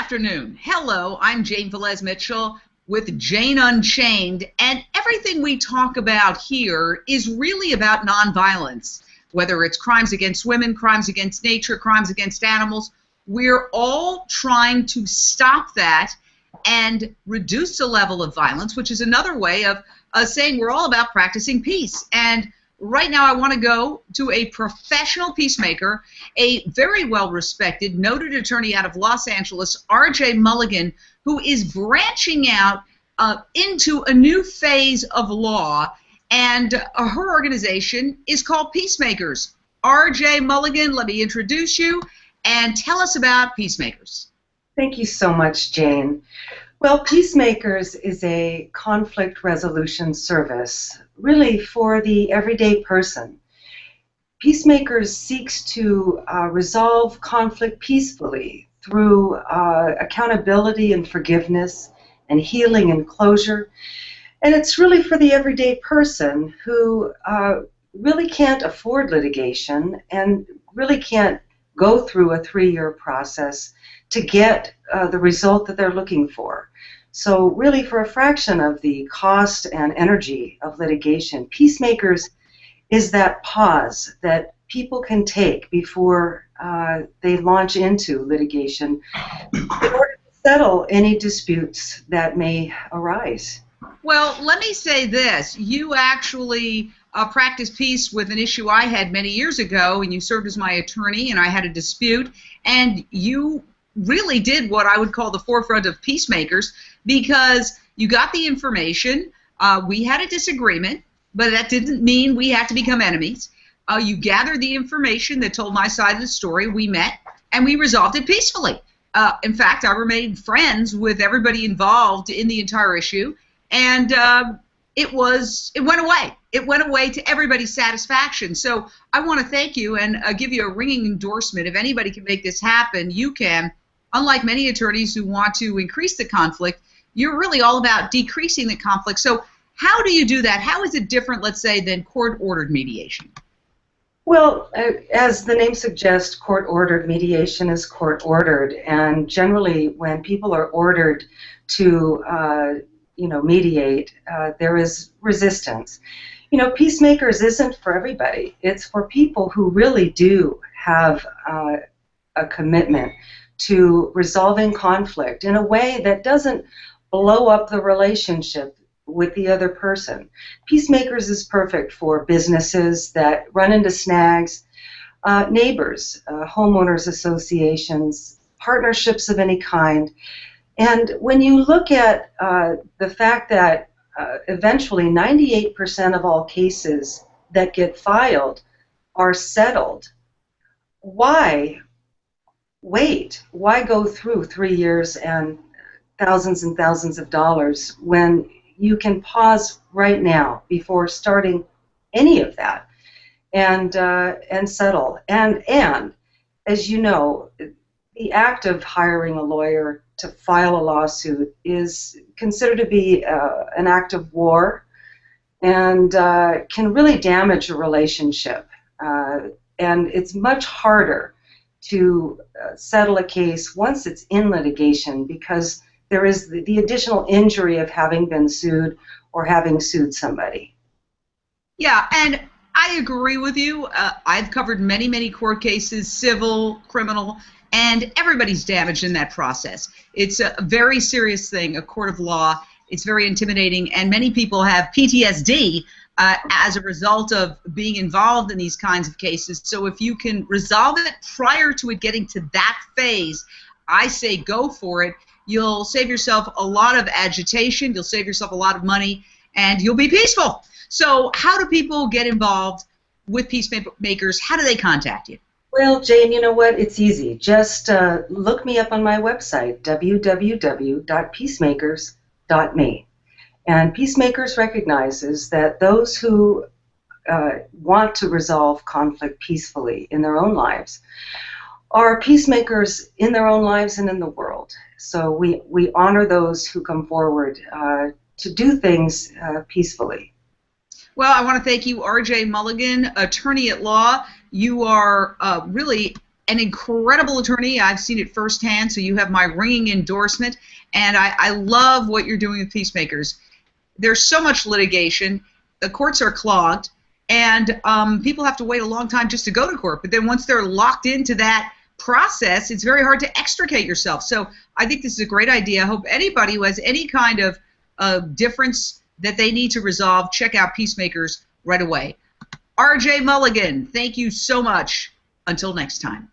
afternoon. Hello, I'm Jane Velez-Mitchell with Jane Unchained, and everything we talk about here is really about nonviolence. Whether it's crimes against women, crimes against nature, crimes against animals, we're all trying to stop that and reduce the level of violence, which is another way of saying we're all about practicing peace. And right now I want to go to a professional peacemaker, a very well-respected, noted attorney out of Los Angeles, R.J. Molligan, who is branching out into a new phase of law, and her organization is called Peacemakers. R.J. Molligan, let me introduce you and tell us about Peacemakers. Thank you so much, Jane. Well, Peacemakers is a conflict resolution service, really for the everyday person. Peacemakers seeks to resolve conflict peacefully through accountability and forgiveness and healing and closure. And it's really for the everyday person who really can't afford litigation and really can't go through a 3-year process to get the result that they're looking for. So really, for a fraction of the cost and energy of litigation, Peacemakers is that pause that people can take before they launch into litigation in order to settle any disputes that may arise. Well, let me say this. You actually practiced peace with an issue I had many years ago, and you served as my attorney, and I had a dispute, and you really did what I would call the forefront of Peacemakers, because you got the information. We had a disagreement, but that didn't mean we had to become enemies. You gathered the information that told my side of the story. We met, and we resolved it peacefully. In fact, I remained friends with everybody involved in the entire issue, and it went away. It went away to everybody's satisfaction. So I want to thank you and give you a ringing endorsement. If anybody can make this happen, you can. Unlike many attorneys who want to increase the conflict, you're really all about decreasing the conflict. So how do you do that? How is it different, let's say, than court-ordered mediation? Well, as the name suggests, court-ordered mediation is court-ordered, and generally when people are ordered to mediate, there is resistance. Peacemakers isn't for everybody. It's for people who really do have a commitment to resolving conflict in a way that doesn't blow up the relationship with the other person. Peacemakers is perfect for businesses that run into snags, neighbors, homeowners associations, partnerships of any kind. And when you look at the fact that eventually 98% of all cases that get filed are settled, why wait? Why go through 3 years and thousands of dollars when you can pause right now before starting any of that and settle? And as you know, the act of hiring a lawyer to file a lawsuit is considered to be an act of war and can really damage a relationship. And it's much harder to settle a case once it's in litigation, because there is the additional injury of having been sued or having sued somebody. Yeah, and I agree with you. I've covered many court cases, civil, criminal, and everybody's damaged in that process. It's a very serious thing, a court of law. It's very intimidating, and many people have PTSD as a result of being involved in these kinds of cases. So if you can resolve it prior to it getting to that phase, I say go for it. You'll save yourself a lot of agitation, you'll save yourself a lot of money, and you'll be peaceful. So how do people get involved with Peacemakers? How do they contact you? Well, Jane, you know what? It's easy. Just look me up on my website, www.peacemakers.me. And Peacemakers recognizes that those who want to resolve conflict peacefully in their own lives are peacemakers in their own lives and in the world. So we honor those who come forward to do things peacefully. Well, I want to thank you, R.J. Molligan, attorney at law. You are really an incredible attorney. I've seen it firsthand, so you have my ringing endorsement. And I love what you're doing with Peacemakers. There's so much litigation. The courts are clogged, and people have to wait a long time just to go to court. But then once they're locked into that process, it's very hard to extricate yourself. So I think this is a great idea. I hope anybody who has any kind of difference that they need to resolve, check out Peacemakers right away. R.J. Molligan, thank you so much. Until next time.